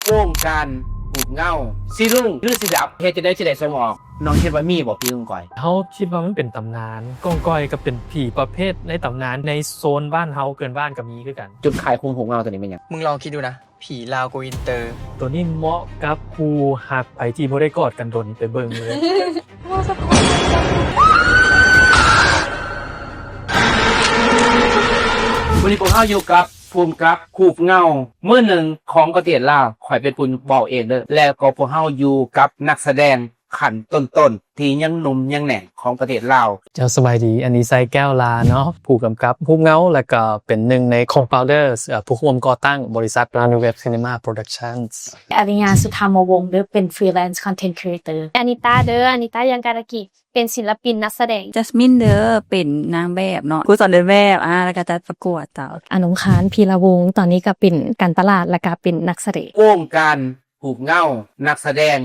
โก้งการหูเงาซีรุ่งหรือสิดับเฮ็ดจะได้สมองน้องคิดว่ามีบอกพี่ก้องก้อยเขาคิดว่ามันเป็นตำนานก้องก้อยก็เป็นผีประเภทในตำนานในโซนบ้านเฮาเกินบ้านกับมีคือกันจุดขายคุมหูเงาตัวนี้เป็นยังมึงลองคิดดูนะผีลาวโกอินเตอร์ตัวนี้เหมาะกับครูหักไปที่บ่ได้กอดกันโดนไปเบิ่งเลยวันนี้ผมเข้าอยู่กับภูมิกับคูบเงาเมื่อหนึ่งของประเทศลาวข่อยเป็นผู้บอกเองเด้อแล้วก็พวกเฮาอยู่กับนักแสดงขันต้นที่ยังหนุ่มยังแหน่งของประเทศลาวเจ้าสบายดีอันนี้ไซแก้วลาเนาะผู้กำกับภูมิเงาแล้วก็เป็นหนึ่งในคอฟาวเดอร์ผู้ร่วมก่อตั้งบริษัทรานูเว็บซินีมาโปรดักชั่นส์อริยาสุธามวงศ์เด้อเป็นฟรีแลนซ์คอนเทนต์ครีเอเตอร์อานิตาเด้ออานิตายังการากิเป็นศิลปินนักแสดงจัสมินเด้อเป็นนางแบบเนาะผู้สอนเดินแบบแล้วก็จัดประกวดเจ้าอนงคารพีระวงศ์ตอนนี้ก็เป็นการตลาดและก็เป็นนักแสดงโก้งการหูเงานักแสดง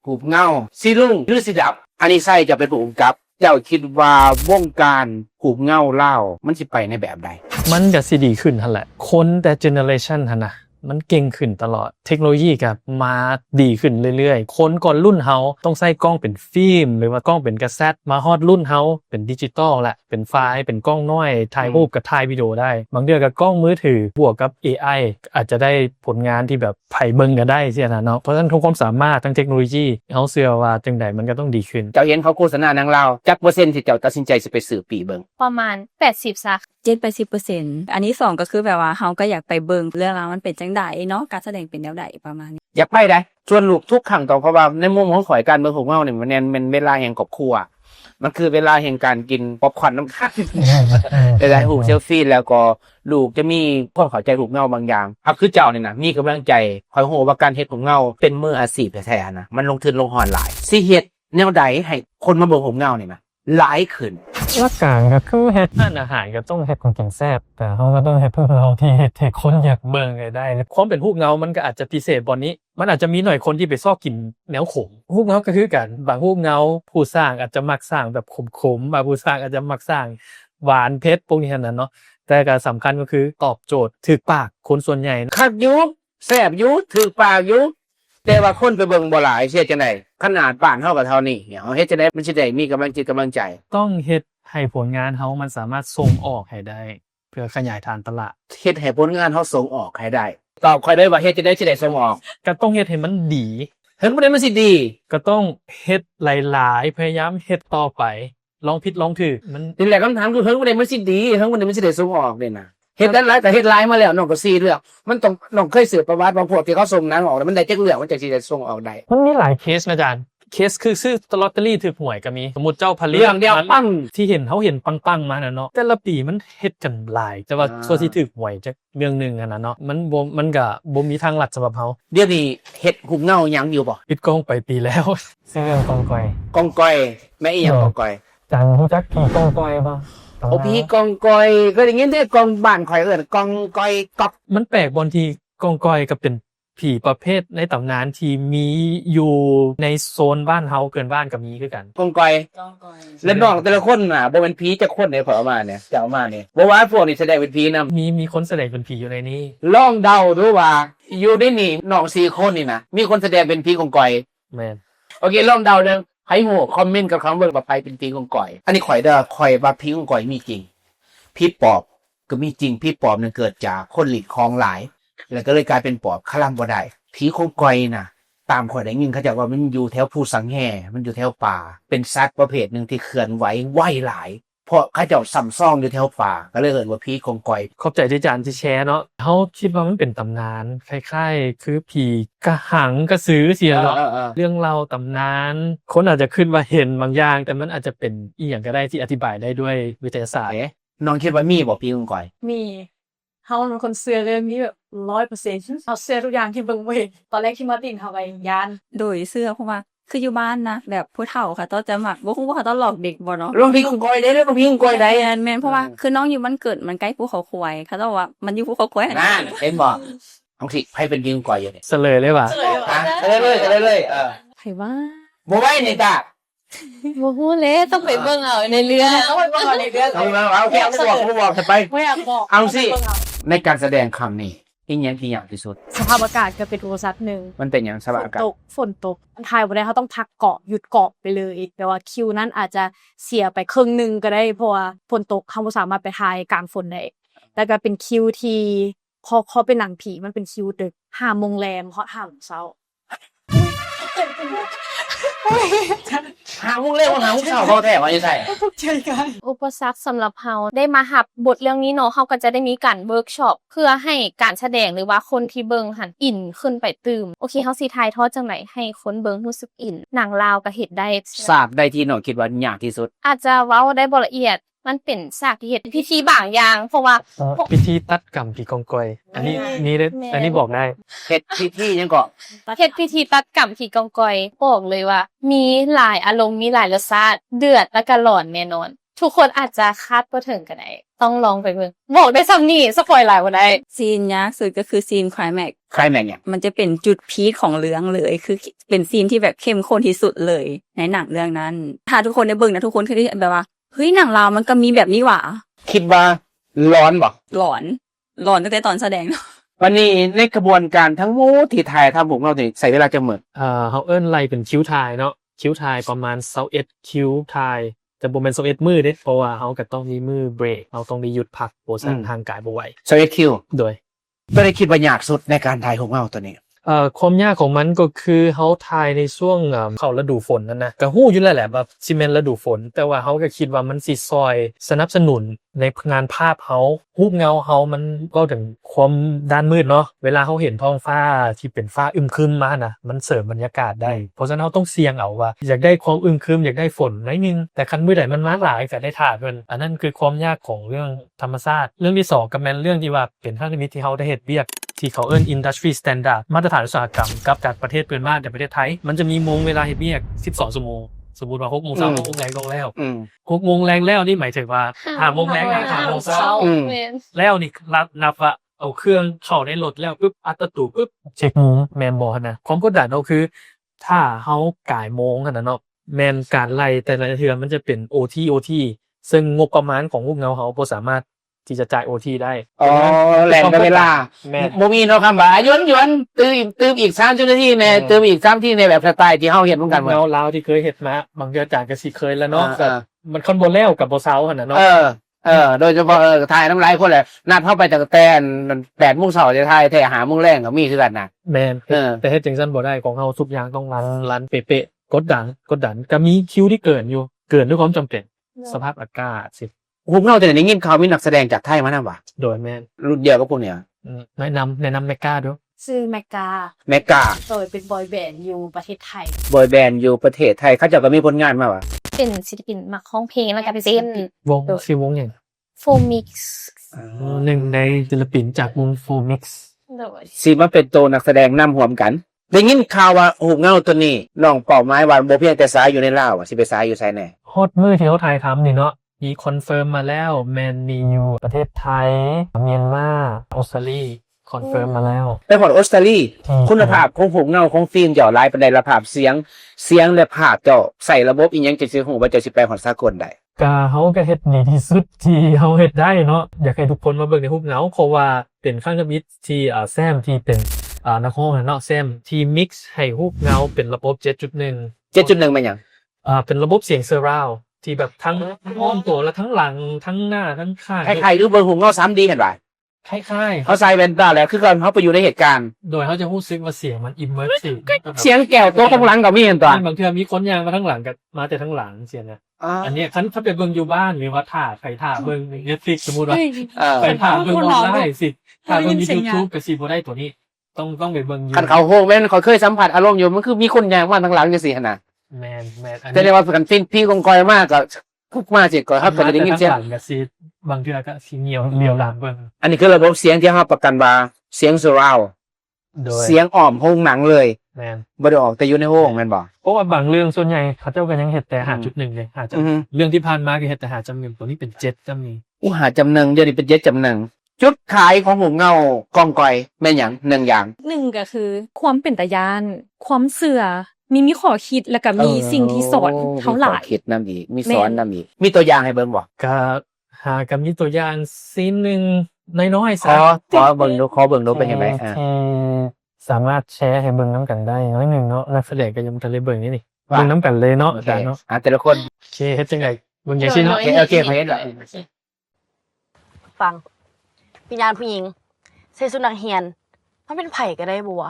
หูเงาซีรุ่งหรือสิดับอันนี้ไส้จะเป็นผู้กำกับเจ้าคิดว่าวงการหูเงาเล่ามันสิไปในแบบใดมันก็สิดีขึ้นหั่นแหละคนแต่เจเนอเรชันหั่นนะมันเก่งขึ้นตลอดเทคโนโลยีกับมาดีขึ้นเรื่อยๆคนก่อนรุ่นเฮาต้องใช้กล้องเป็นฟิล์มหรือว่ากล้องเป็นกระแสมาฮอดรุ่นเฮาเป็นดิจิตอลแหละเป็นไฟล์เป็นกล้องน้อยถ่ายรูปกับถ่ายวิดีโอได้บางเดือกับกล้องมือถือบวกกับ AI อาจจะได้ผลงานที่แบบไผเบิ่งก็ได้สินะเนาะเพราะฉะนั้นทุกความสามารถทั้งเทคโนโลยีเฮาเชื่อว่าจังใดมันก็ต้องดีขึ้นเจ้าเห็นเขาโฆษณานางลาวจักเปอร์เซ็นต์ที่เจ้าตัดสินใจสิไปซื้อปีเบิ่งประมาณ80ซะ7-80%อันนี้2ก็คือแบบว่าเฮาก็อยากไปเบิ่งเรื่องราวมันเป็นจังไดเนาะการแสดงเป็นแนวใดประมาณนี้อยากไปได้ส่วนลูกทุกครั้งต้องเพราะว่าในมุมของข่อยการเบิ่งของเฮานี่มันเวลาแห่งครอบครัวมันคือเวลาแห่งการกินป๊อปคอร์นน้ำข้างได้หูเซลฟี่แล้วก็ลูกจะมีความเข้าใจหูเงาบางอย่างคือเจ้านี่นะมีกำลังใจข่อยโหว่าการเฮ็ดหูเงาเป็นมืออาชีพแท้ๆนะมันลงทุนลงหอนหลายสิเฮ็ดแนวใดให้คนมาเบิ่งหูเงานี่นะหลายขึ้นหลักการก็คือเฮ็ดอาหารก็ต้องเฮ็ดของแข็งแซ่บแต่เฮาก็ต้องเฮ็ดเพื่อเราที่เฮ็ดให้คนอยากเบิ่งได้ความเป็นฮูกเงามันก็อาจจะพิเศษบ่นี้มันอาจจะมีหน่อยคนที่ไปชอบกินแนวขมฮูกเงาก็คือกันบางฮูกเงาผู้สร้างอาจจะมักสร้างแบบขมๆบางผู้สร้างอาจจะมักสร้างหวานเผ็ดพวกนี้นั่นเนาะแต่ก็สำคัญก็คือตอบโจทย์ถูกปากคนส่วนใหญ่คักอยู่แซ่บอยู่ถูกปากอยู่แต่ว่าคนไปเบิ่งบ่หลายเสียจังได๋ขนาดบ้านเฮาก็เท่านี้เฮาเฮ็ดจังได๋มันสิได้มีกำลังจิตกำลังใจต้องเฮ็ดให้ผลงานเฮามันสามารถส่งออกให้ได้เพื่อขยายฐานตลาดเฮ็ดให้ผลงานเฮาส่งออกให้ได้ตอบค่อยได้ว่าเฮ็ดจังได๋สิได้ส่งออกก็ต้องเฮ็ดให้มันดีถึงบ่ได้มันสิดีก็ต้องเฮ็ดหลายๆพยายามเฮ็ดต่อไปลองผิดลองถูกมันนี่แหละคำถามคือถึงบ่ได้มันสิดีถึงบ่ได้มันสิได้ส่งออกเด้น่ะเฮ็ดหลายแต่เฮ็ดหลายมาแล้วน้องก็4เรื่องมันต้องน้องเคยสืบประวัติว่าพวกที่เขาส่งหนังออกแล้วมันได้จักเรื่องมันจังสิได้ส่งออกได้มันมีหลายเคสนะอาจารย์เคสคือซื้อลอตเตอรี่ถูกหวยก็มีสมมุติเจ้าผลิตเรื่องเดียวปังที่เห็นเขาเห็นปังๆมาน่ะเนาะแต่ละปีมันเฮ็ดกันหลายแต่ว่าส่วนที่ถูกหวยจักเรื่องนึงอ่ะนะเนาะมันก็บ่มีทางลัดสำหรับเฮาเดี๋ยวนี้เฮ็ดหุบเงาหยังอยู่บ่ปิดกล้องไปปีแล้วซื้อเรื่องกองก้อยแม่อีหยังกองก้อยจังรู้จักผีกองก้อยบ่โอ้พี่กองก้อยก็ได้ยินแต่กองบ้านข่อยเอิ้นกองก้อยก๊อกมันแปลกบนที่กองก้อยก็เป็นผีประเภทในตำนานที่มีอยู่ในโซนบ้านเฮาเกินบ้านก็มีคือกันกองก้อยแล้วน้องแต่ละคนน่ะบ่เป็นผีจักคนได้พอเอามาเนี่ยจะเอามาเนี่ยบ่ว่าพวกนี้แสดงเป็นผีนำมีคนแสดงเป็นผีอยู่ในนี้ลองเดาดูว่าอยู่ในนี่น้อง4คนนี่นะมีคนแสดงเป็นผีกองก้อยแม่นโอเคลองเดาเด้อให้โหคอมเมนต์กับคำว่าไผเป็นผีกองก้อยอันนี้ข่อยเด้อข่อยว่าผีกองก้อยมีจริงผีปอบก็มีจริงผีปอบนั้นเกิดจากคนหลีดของหลายแล้วก็เลยกลายเป็นปอบคลำบ่ได้ผีกองก้อยน่ะตามข่อยได้ยินเขาจะว่ามันอยู่แถวภูสังแห่มันอยู่แถวป่าเป็นสัตว์ประเภทนึงที่เคลื่อนไหวไวหลายเพราะเขาเจ้าซ้ำซ่องอยู่แถวป่าก็เลยเอิ้นว่าผีกองก้อยขอบใจที่อาจารย์ที่แชร์เนาะเฮาคิดว่ามันเป็นตำนานคล้ายๆคือผีกระหังกระสือเสียเนาะเรื่องเล่าตำนานคนอาจจะคิดว่าเห็นบางอย่างแต่มันอาจจะเป็นอีหยังก็ได้ที่อธิบายได้ด้วยวิทยาศาสตร์น้องคิดว่ามีบ่ผีกองก้อยมีเฮาเป็นคนเชื่อเรื่องนี้แบบ 100% เฮาเชื่อทุกอย่างที่เบิ่งเว้ยตอนแรกที่มาตินเฮาก็ยานโดยเชื่อเพราะว่าคืออยู่บ้านนะแบบผู้เฒ่าค่ะต้องจะมักบ่ฮู้ว่าเขาต้องหลอกเด็กบ่เนาะลองผีกองก้อยได้เด้อผีกองก้อยได้แม่นเพราะว่าคือน้องอยู่มันเกิดมันใกล้ภูเขาควายเขาต้องว่ามันอยู่ภูเขาควายนั่นเห็นบ่น้องสิไผเป็นผีกองก้อยอยู่นี่เฉลยเลยว่ะเฉลยเลยไผว่าบ่ไว้นี่จ้ะบ่ฮู้เลยต้องไปเบิ่งเอาในเรื่องต้องไปเบิ่งเอาในเรื่องเอาโอเคบ่บอกไปไม่อยากบอกเอาสิในการแสดงคำนี้ อีกอย่างที่ยากที่สุด สภาพอากาศก็เป็นอุปสรรคหนึ่ง มันเป็นอย่างสภาพอากาศ ฝนตกทายบ่ได้เขาต้องพักเกาะหยุดเกาะไปเลยแปลว่าคิวนั้นอาจจะเสียไปครึ่งหนึงก็ได้เพราะว่าฝนตกเขาบ่สามารถไปถ่ายกลางฝนได้แล้วก็เป็นคิวที่พอเป็นหนังผีมันเป็นคิวดึก5 โมงแลงฮอด5 โมงเช้า หามุ้งเล่นหามุ้งเสาเขาแท้ว่าจะใช่ อุปสรรคสำหรับเฮาได้มาหับบทเรื่องนี้เนาะเฮาก็จะได้มีการเวิร์กช็อปเพื่อให้การแสดงหรือว่าคนที่เบิ่งหันอินขึ้นไปตื่มโอเคเฮาสิถ่ายทอดจังไดให้คนเบิ่งรู้สึกอินหนังลาวก็เฮ็ดได้ สากได้ที่หนอคิดว่ายากที่สุด อาจจะเว้าได้บ่ละเอียดมันเป็นฉากที่เฮ็ดพิธีบางอย่างเพราะว่า พิธีตัดกรรมผีกองกอย อันนี้นี่ได้ แม่ อันนี้บอกได้ เฮ็ดพิธียังก็ เฮ็ดพิธีตัดกรรมผีกองกอยบอกเลยว่า มีหลายอารมณ์มีหลายรสชาติเดือดและก็หลอนแน่นอน ทุกคนอาจจะคาดบ่ถึงก็ได้ต้องลองไปเบิ่งบอกได้ซ้ำนี่สปอยหลายบ่ได้ ซีนยากสุดก็คือซีนไคลแม็กซ์ ใครแม่งเนี่ย มันจะเป็นจุดพีคของเรื่องเลย คือเป็นซีนที่แบบเข้มข้นที่สุดเลยในหนังเรื่องนั้น ถ้าทุกคนได้เบิ่งนะทุกคนคือแบบว่าเฮ้ยหนังลาวมันก็มีแบบนี้หว่า คิดว่าร้อนบ่ หลอนตั้งแต่ตอนแสดงเนาะ วันนี้ในกระบวนการทั้งหมดที่ถ่ายทำผมเราเนี่ยใส่เวลาจะเหมือน เฮาเอิ้นไล่เป็นคิ้วทายเนาะคิ้วทายประมาณ21คิ้วทายแต่บ่แม่น21มื้อเด้เพราะว่าเฮาก็ต้องมีมื้อเบรกเราต้องได้หยุดพักบ่ซั่นทางกายบ่ไหว สวีทคิว โดย ก็ได้คิดว่ายากสุดในการถ่ายของเราตัวนี้ ความยากของมันก็คือเฮาถ่ายในช่วงเข้าฤดูฝนนั่นนะก็ฮู้อยู่แล้วแหละว่าสิแม่นฤดูฝน แต่ว่าเฮาก็คิดว่ามันสิซอยสนับสนุนในงานภาพเฮารูปเงาเฮามันก็ถึงความด้านมืดเนาะเวลาเฮาเห็นท้องฟ้าที่เป็นฟ้าอึมครึมมานะมันเสริมบรรยากาศได้เพราะฉะนั้นเฮาต้องเสี่ยงเอาว่าอยากได้ความอึมครึมอยากได้ฝนหน่อยนึงแต่คันมื้อใดมันมาหลายก็ได้ถ่าเพิ่นอันนั้นคือความยากของเรื่องธรรมชาติเรื่องที่สองก็แม่นเรื่องที่ว่าเป็นพันธมิตรที่เฮาได้เฮ็ดเวียกที่เขาเอิ้น industry standard มาตรฐานอุตสาหกรรมกับจากประเทศเพื่อนบ้านในประเทศไทยมันจะมีโมงเวลาเฮ็ดเวียก12 ชั่วโมงสมมุติว่า6 โมงเช้า 6 โมงแลงลงแล้ว 6 โมงแลงแล้วนี่หมายถึงว่า5 โมงแลง5 โมงเช้า แม่น แล้วนี่นับว่าเอาเครื่องเข้าในรถแล้วปุ๊บอัตตูปุ๊บเช็คโมงแม่นบ่นะความกดดันเราคือถ้าเฮาก่ายโมงขนาดเนาะแม่นการไล่แต่ละเทื่อมันจะเป็น OT ซึ่งงบประมาณของรูปเงาเฮาบ่สามารถที่จะจ่าย OT ได้ อ๋อแหล่งเวลา แม่น บ่มีเนาะคำว่าหยวนตื่มอีก3นาทีแน่ตื่มอีก3ที่ในแบบสไตล์ที่เฮาเฮ็ดเหมือนกันเหมือน เงาลาวที่เคยเฮ็ดมาบางเทื่ออาจารย์ก็สิเคยแล้วเนาะ อ่า แต่มันคนบ่แล้วกับบ่เซาหั่นน่ะเนาะ โดยเฉพาะถ่ายน้ำลายคนแหละนัดเข้าไปตั้งแต่8 โมงเช้าจะถ่ายแต่5 โมงแรงก็มีคือกันนะ แม่น แต่เฮ็ดจังซั่นบ่ได้ของเฮาทุกอย่างต้องรันเป๊ะๆกดดันก็มีคิวที่เกินอยู่เกินด้วยความจำเป็นสภาพอากาศสิ ผมเล่าแต่ได้ยินข่าวมีนักแสดงจากไทยมานำว่ะ โดยแม่น รุ่นเดียวกับพวกเนี้ย แนะนำแมกกาด้วย ชื่อแมกกา เมกา โดยเป็นบอยแบนด์อยู่ประเทศไทย บอยแบนด์อยู่ประเทศไทยเขาเจ้าก็มีผลงานมาว่ะ เป็นศิลปินมักร้องเพลงแล้วก็เป็น วงชื่อวงหยัง โฟมิกซ์ หนึ่งในศิลปินจากวง Formix โดย สิมาเป็นตัวนักแสดงนำร่วมกันได้ยินข่าวว่าหูเงาตัวนี้น้องเป้าหมายว่าบ่เพียงแต่สายอยู่ในลาวอ่ะสิไปสายอยู่ไสแน่ ฮอตมือที่เขาถ่ายทำนี่เนาะมีคอนเฟิร์มมาแล้วแมนมีอยู่ประเทศไทยเมียนมาออสเตรเลียคอนเฟิร์มมาแล้ว ไปฮอดออสเตรเลียคุณภาพของหูเงาของฟิล์มเจ้าหลายปานใดละภาพเสียงและภาพเจ้าใส่ระบบอีหยังจังสิฮู้ว่าเจ้าสิไปฮอดสากลได้ ก็เขาก็เฮ็ดดีที่สุดที่เขาเฮ็ดได้เนาะอยากให้ทุกคนมาเบิ่งในรูปเงาเพราะว่าเป็นข้างมิตรที่แซมที่เป็นนักร้องเนาะแซมที่มิกซ์ให้รูปเงาเป็นระบบ 7.1 7.1 เป็นหยัง เป็นระบบเสียงเซอร์ราวด์ที่แบบทั้งอ้อมตัวและทั้งหลังทั้งหน้าทั้งข้าง คล้ายๆคือเบิ่งหูเงา 3D เห็นบ่ คล้าย เขาใส่แว่นตาแล้วคือก่อนเขาไปอยู่ในเหตุการณ์ ๆโดยเขาจะรู้สึกว่าเสียงมันอิมเมอร์ซีฟ เสียงแก้วโต๊ะข้างหลังก็มีเห็นตัว บางเทื่อมีคนยางมาทั้งหลังกับมาแต่ทั้งหลังเสียงเนี่ยอันเนี้ยคันถ้าไปเบิ่งอยู่บ้านหรือว่าถ่าใครถ่าเบิ่ง Netflix สมมุติว่าไปถ่าเบิ่งออนไลน์สิถ่าเบิ่งใน YouTube ก็สิบ่ได้ตัวนี้ต้องไปเบิ่งอยู่ คันเขาโฮงแม่นเขาเคยสัมผัสอารมณ์อยู่มันคือมีคนยางมาทางหลังจังซี่หั่นน่ะ แม่นอัน แต่ นี้ ได้ว่ากันฟินพี่กองกอยมากก็คุกมาสิก็ครับก็ได้ยินเสียง หลังก็สิบางเทื่อก็สิเหี่ยวหลังเบิ่ง อันนี้คือระบบเสียงที่เฮาประกันว่าเสียง surround โดย เสียงอ้อมโรงหนังเลย แม่น บ่ได้ออกแต่อยู่ในโรงแม่นบ่ เพราะว่าบางเรื่องส่วนใหญ่เขาเจ้าก็ยังเฮ็ดแต่5.1เลยอาจจะ อือฮึ เรื่องที่ผ่านมาก็เฮ็ดแต่5.1ตัวนี้เป็น7ก็มี อู้หาจำเนึงเดี๋ยวนี้เป็น7จำเนึงจุดขายของหูเงากองกอยแม่นหยังหนึ่งอย่าง หนึ่งก็คือความเป็นตาย่าน ความเสื่อมีข้อคิดแล้วก็มีสิ่งที่สอนเขาหลาย มีข้อคิดนำอีกมีสอนนำอีกมีตัวอย่างให้เบิ่งบ่ ก็หากับมีตัวอย่างซีนหนึ่ง น้อยๆ ข ซะ อเบิ่งดูเป็นยังไงอ่ะ แค่สามารถแชร์ให้เบิ่งน้ำกันได้น้อยหนึ่งเนาะนักแสดงก็ยังทะเลเบิ่งนี่ ว่า เบิ่งน้ำกันเลยเนาะ โอ อา เค จารย์เนาะ แต่ละคน โอเคเฮ็ดจังไดเบิ่งอย่างซี่เนาะ โอเคพอเห็นแล้ว ฟังวิญญาณผู้หญิงใส่สุนัขเฮียนมันเป็นไผ่ก็ได้บัว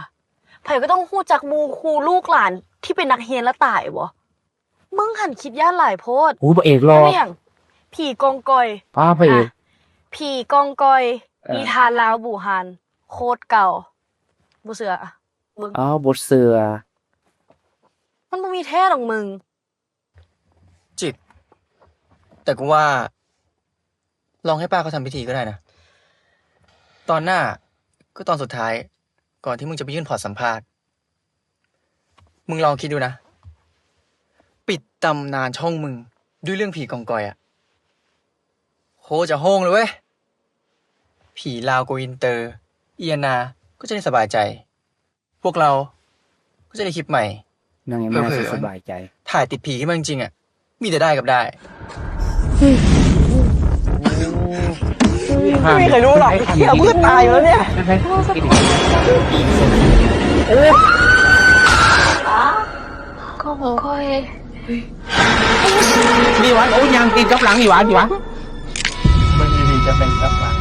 ไผ่ก็ต้องฮู้จักหมูครูลูกหลานที่เป็นนักเฮียนแล้วตายบ่มึงหันคิดย่านหลายโพด อู้พระเอกรอ ไม่อย่างผีกองกอย ป้าพระเอก อ่ะผีกองกอยนิทานลาวบูฮานโคตรเก่าบ่เสืออะเบิ่ง อ๋อบทเสือ มันบ่มีแท้หรอกมึง จิต แต่กูว่า ลองให้ป้าเขาทำพิธีก็ได้นะ ตอนหน้าก็ตอนสุดท้าย ก่อนที่มึงจะไปยื่นพอร์ตสัมภาษณ์ มึงลองคิดดูนะ ปิดตำนานช่องมึง ด้วยเรื่องผีกองกอยอะโคจะโห้งเลยเว้ย ผีลาวโกอินเตอร์ เอียนา ก็จะได้สบายใจ พวกเราก็จะได้คลิปใหม่ นั่งยังไม่ เผลอๆ สบายใจ ถ่ายติดผีขึ้นมาจริงๆอะมีแต่ได้กับได้ ไม่มีใครรู้หรอกเหี้ยมืดตายแล้วเนี่ยมีหวานโอ้ยังกินกับหลังอีหวานอยู่วะมันมีจะเป็นกับหลัง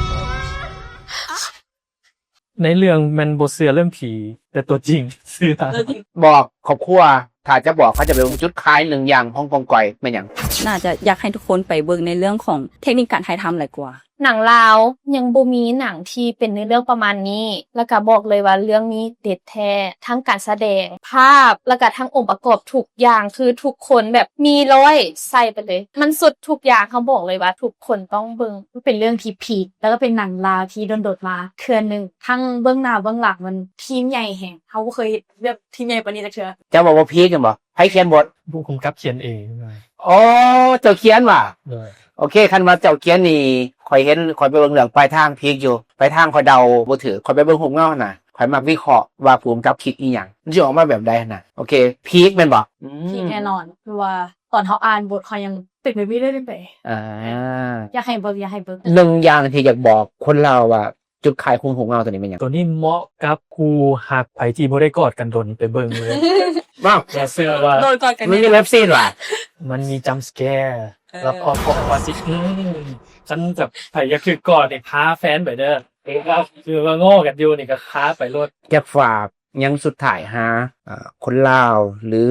ในเรื่องมันบ่เชื่อเรื่องผี แต่ตัวจริงเชื่อ บอกครอบครัวถ้าจะบอกเขาจะเป็นจุดคล้ายหนึ่งอย่างห้องกองก่อยไม่อย่าง น่าจะอยากให้ทุกคนไปเบิ่งในเรื่องของเทคนิคการถ่ายทำหลายกว่า หนังลาวยังบ่มีหนังที่เป็นในเรื่องประมาณนี้ แล้วก็บอกเลยว่าเรื่องนี้เด็ดแท้ทั้งการแสดงภาพแล้วก็ทั้งองค์ประกอบทุกอย่างคือทุกคนแบบมีร้อยใส่ไปเลย มันสุดทุกอย่างเขาบอกเลยว่าทุกคนต้องเบิ่ง มันเป็นเรื่องที่พีคแล้วก็เป็นหนังลาวที่โดดๆมาเทื่อหนึงทั้งเบื้องหน้าเบื้องหลังมันทีมใหญ่แห่งเขาบ่เคยแบบทีมใหญ่ปานนี้จักเทื่อ จะบอกว่าพีคกันบ่ให้เขียนบท ผู้กำกับเขียนเองด้วย อ๋อเจ้าเขียนว่ะ ด้วย โอเคคันว่าเจ้าเขียนนี่คอยเห็นคอยไปเบิ่งเรื่องปลายทางพีคอยู่ปลายทางคอยเดาบ่ถือคอยไปเบิ่งหุบเงาน่ะคอยมักวิเคราะห์ว่าภูมิกับคิดอีหยังมันสิออกมาแบบใดน่ะโอเคพีคแม่นบ่ พีคแน่นอนเพราะว่าตอนเขาอ่านบทเขายังติดไปไม่ได้เลยไป อ่า อยากให้เบิ่งอยากให้เบิ่ง หนึ่งอย่างที่อยากบอกคนเราว่าจุดขายของหุบเงาตัวนี้เป็นหยัง ตัวนี้เหมาะกับกูหักไผที่บ่ได้กอดกันโดนไปเบิ่งเลย ว้าว อย่าเชื่อว่า โดนก่อนกัน มันมีเล็บซีนว่ะ มันมีจัมป์สแกร์แล้วพอบอกว่าสิฉันแบบไผอยากคือกอดนี่พาแฟนไปเด้อเอ้ครับคือว่าโง่กันอยู่นี่ก็พาไปรถ อยากฝากยังสุดท้ายหาคนลาวหรือ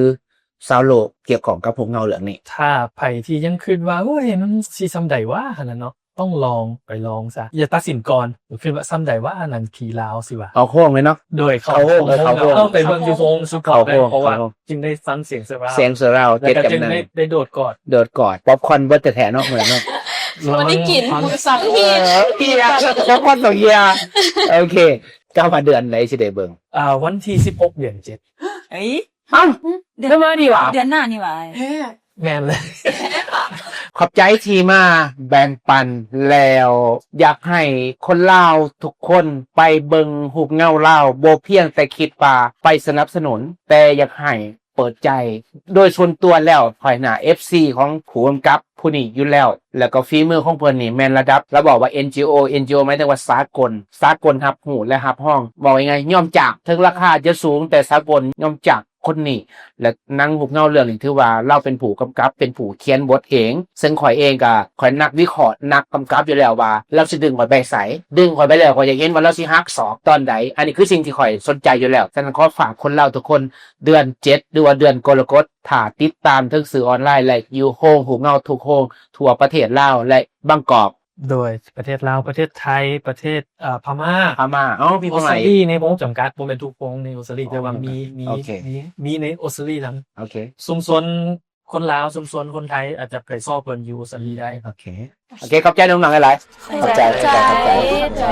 ชาวโลกเกี่ยวกับหุบเงาเรื่องนี้ ถ้าไผที่ยังคิดว่าโอ้ยมันสิซ้ำใดว่าหั่นน่ะเนาะต้องลองไปลองซะอย่าตัดสินก่อนหรือคิดว่าซ้ำใดว่าอันนั้นผีลาวสิวะ เอาโค้งเลยเนาะ โดยเขา เขาโค้ง ต้องไปเบิ่งอยู่โฮงสุด เขา เขา โค้ง เพราะว่า เขาโค้ง จึงได้ฟังเสียงเสือราว เสียงเสือเรา แล้ว เจ็ด ก็ กับ จึง นาย ได้โดดกอด เดินกอดป๊อปคอร์นเบิร์ดแต่แถเนาะเหมือนเนาะ วันนี้กินหมูสับ เฮียป๊อปคอร์นสองเฮียโอเคเจ้ามาเดือนไหนสิได้เบิ่ง วันที่16เดือน7 เอ้ย เอ้า เดือน ทำไมดีวะ เดือนหน้านี่หว่า แม่นเลย ขอบใจที่มาแบ่งปันแล้ว อยากให้คนลาวทุกคนไปเบิงหุบเงาลาวโบเพียงแต่คิดป่าไปสนับสนุน แต่อยากให้เปิดใจ โดยส่วนตัวแล้วถอยหน้า FC ของผู้กำกับผู้นี้อยู่แล้ว แล้วก็ฝีมือของเพิ่นนี่แม่นระดับ แล้วบอกว่า NGO หมายถึงว่าสากลรับหูและรับห้อง บอกยังไงย่อมจากถึงราคาจะสูงแต่สากลย่อมจากคนนี้ และนั่งหุบเงาเรื่องนี้ถือว่าเราเป็นผู้กำกับเป็นผู้เขียนบทเองซึ่งข่อยเองก็ข่อยนักวิเคราะห์นักกำกับอยู่แล้วว่าเราสิดึงข่อยไปใสดึงข่อยไปแล้วข่อยอยากเห็นว่าเราสิฮักศอกตอนใดอันนี้คือสิ่งที่ข่อยสนใจอยู่แล้วฉะนั้นขอฝากคนเราทุกคนเดือน7หรือว่าเดือนกรกฎถ้าติดตามทั้งสื่อออนไลน์และอยู่โฮงหุบเงาทุกโฮงทั่วประเทศลาวและบางกอก โดยประเทศลาวประเทศไทยประเทศพม่า พม่ามี อ พ อส ม่า เตร อี เลี ก ยในวงจำกัดบ่แม่นทุกวงในออสเตรเลียแต่ว่ามี โอเค มีในออสเตรเลียนั้น โอเค ชุมชนคนลาวชุมชนคนไทยอาจจะไปซอบเพิ่นอยู่ออสเตรเลียได้ โอเคขอบใจน้องๆหลายๆขอบใจ ใจ